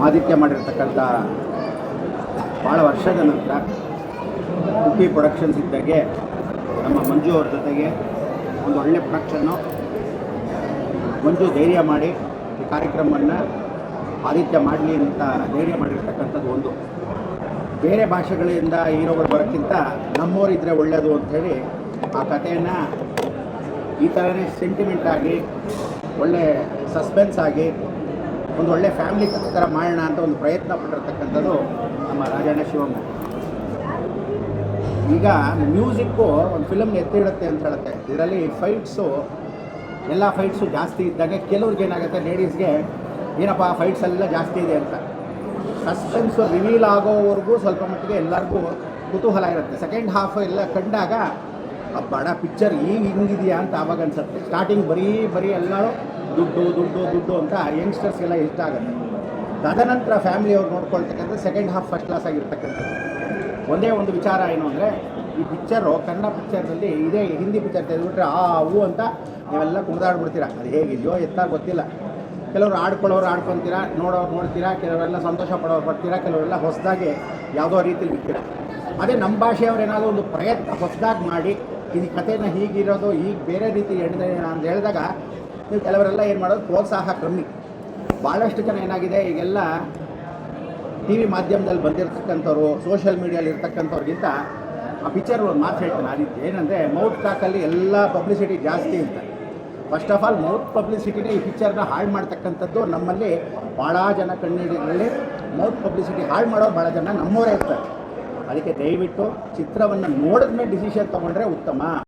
ಆದಿತ್ಯ ಮಾಡಿರ್ತಕ್ಕಂಥ ಭಾಳ ವರ್ಷದ ನಂತರ ಕುಕ್ಕಿ ಪ್ರೊಡಕ್ಷನ್ಸ್ ಇದ್ದಾಗೆ ನಮ್ಮ ಮಂಜು ಅವ್ರ ಜೊತೆಗೆ ಒಂದು ಒಳ್ಳೆ ಪ್ರೊಡಕ್ಷನ್ನು ಮಂಜು ಧೈರ್ಯ ಮಾಡಿ ಈ ಕಾರ್ಯಕ್ರಮವನ್ನು ಆದಿತ್ಯ ಮಾಡಲಿ ಅಂತ ಧೈರ್ಯ ಮಾಡಿರ್ತಕ್ಕಂಥದ್ದು ಒಂದು. ಬೇರೆ ಭಾಷೆಗಳಿಂದ ಹೀರೋಗಳು ಬರೋಕ್ಕಿಂತ ನಮ್ಮವರಿದ್ದರೆ ಒಳ್ಳೆಯದು ಅಂಥೇಳಿ ಆ ಕಥೆಯನ್ನು ಈ ಥರನೇ ಸೆಂಟಿಮೆಂಟ್ ಆಗಿ ಒಳ್ಳೆ ಸಸ್ಪೆನ್ಸ್ ಆಗಿ ಒಂದು ಒಳ್ಳೆ ಫ್ಯಾಮಿಲಿ ಥರ ಮಾಡೋಣ ಅಂತ ಒಂದು ಪ್ರಯತ್ನ ಪಟ್ಟಿರ್ತಕ್ಕಂಥದ್ದು ನಮ್ಮ ರಾಜಣ್ಣ ಶಿವಮ್ಮ. ಈಗ ಮ್ಯೂಸಿಕ್ಕು ಒಂದು ಫಿಲಮ್ ಎತ್ತಿಡುತ್ತೆ ಅಂತ ಹೇಳುತ್ತೆ. ಇದರಲ್ಲಿ ಫೈಟ್ಸು ಎಲ್ಲ ಫೈಟ್ಸು ಜಾಸ್ತಿ ಇದ್ದಾಗ ಕೆಲವ್ರಿಗೆ ಏನಾಗುತ್ತೆ, ಲೇಡೀಸ್ಗೆ ಏನಪ್ಪ ಫೈಟ್ಸ್ ಎಲ್ಲ ಜಾಸ್ತಿ ಇದೆ ಅಂತ. ಸಸ್ಪೆನ್ಸು ರಿವೀಲ್ ಆಗೋವರೆಗೂ ಸ್ವಲ್ಪ ಮಟ್ಟಿಗೆ ಎಲ್ಲರಿಗೂ ಕುತೂಹಲ ಇರುತ್ತೆ. ಸೆಕೆಂಡ್ ಹಾಫ್ ಎಲ್ಲ ಕಂಡಾಗ ಬಡ ಪಿಕ್ಚರ್ ಹಿಂಗಿದೆಯಾ ಅಂತ ಆವಾಗ ಅನ್ಸುತ್ತೆ. ಸ್ಟಾರ್ಟಿಂಗ್ ಬರೀ ಎಲ್ಲರೂ ದುಡ್ಡು ಅಂತ ಯಂಗ್ಸ್ಟರ್ಸ್ಗೆಲ್ಲ ಇಷ್ಟ ಆಗುತ್ತೆ. ತದನಂತರ ಫ್ಯಾಮಿಲಿಯವ್ರು ನೋಡ್ಕೊಳ್ತಕ್ಕಂಥ ಸೆಕೆಂಡ್ ಹಾಫ್ ಫಸ್ಟ್ ಕ್ಲಾಸ್ ಆಗಿರ್ತಕ್ಕಂಥದ್ದು. ಒಂದೇ ಒಂದು ವಿಚಾರ ಏನು ಅಂದರೆ, ಈ ಪಿಕ್ಚರು ಕನ್ನಡ ಪಿಕ್ಚರ್ನಲ್ಲಿ ಇದೇ ಹಿಂದಿ ಪಿಕ್ಚರ್ ತೆಗೆದುಬಿಟ್ರೆ ಹೂ ಅಂತ ನೀವೆಲ್ಲ ಕುಣಿದಾಡ್ಬಿಡ್ತೀರ. ಅದು ಹೇಗಿದೆಯೋ ಎತ್ತಾಗ ಗೊತ್ತಿಲ್ಲ. ಕೆಲವರು ಆಡ್ಕೊಳ್ಳೋರು ಆಡ್ಕೊತೀರಾ, ನೋಡೋರು ನೋಡ್ತೀರಾ, ಕೆಲವರೆಲ್ಲ ಸಂತೋಷ ಪಡೋರು ಪಡ್ತೀರಾ, ಕೆಲವರೆಲ್ಲ ಹೊಸದಾಗಿ ಯಾವುದೋ ರೀತಿಲಿ ಬಿಡ್ತೀರ. ಅದೇ ನಮ್ಮ ಭಾಷೆಯವ್ರು ಏನಾದರೂ ಒಂದು ಪ್ರಯತ್ನ ಹೊಸದಾಗಿ ಮಾಡಿ ಇದು ಕಥೆನ ಹೀಗಿರೋದು ಈಗ ಬೇರೆ ರೀತಿ ಅಂತ ಹೇಳಿದಾಗ ನೀವು ಕೆಲವರೆಲ್ಲ ಏನು ಮಾಡೋದು, ಪ್ರೋತ್ಸಾಹ ಕಮ್ಮಿ. ಭಾಳಷ್ಟು ಜನ ಏನಾಗಿದೆ ಈಗೆಲ್ಲ ಟಿ ವಿ ಮಾಧ್ಯಮದಲ್ಲಿ ಬಂದಿರತಕ್ಕಂಥವ್ರು, ಸೋಷಿಯಲ್ ಮೀಡಿಯಲ್ಲಿ ಇರ್ತಕ್ಕಂಥವ್ರಿಗಿಂತ ಆ ಪಿಕ್ಚರ್ ಒಂದು ಮಾತು ಹೇಳ್ತಾನೆ ಆದಿತ್ಯ, ಏನಂದರೆ ಮೌತ್ ಟಾಕಲ್ಲಿ ಎಲ್ಲ ಪಬ್ಲಿಸಿಟಿ ಜಾಸ್ತಿ ಅಂತ. ಫಸ್ಟ್ ಆಫ್ ಆಲ್ ಮೌತ್ ಪಬ್ಲಿಸಿಟಿನೇ ಈ ಪಿಕ್ಚರ್ನ ಹಾಳು ಮಾಡ್ತಕ್ಕಂಥದ್ದು. ನಮ್ಮಲ್ಲಿ ಭಾಳ ಜನ ಕಣ್ಣಿಡಿಗಳಲ್ಲಿ ಮೌತ್ ಪಬ್ಲಿಸಿಟಿ ಹಾಳು ಮಾಡೋರು ಭಾಳ ಜನ ನಮ್ಮವರೇ ಇರ್ತಾರೆ. ಅದಕ್ಕೆ ದಯವಿಟ್ಟು ಚಿತ್ರವನ್ನು ನೋಡಿದ ಮೇಲೆ ಡಿಸಿಷನ್ ತೊಗೊಂಡ್ರೆ ಉತ್ತಮ.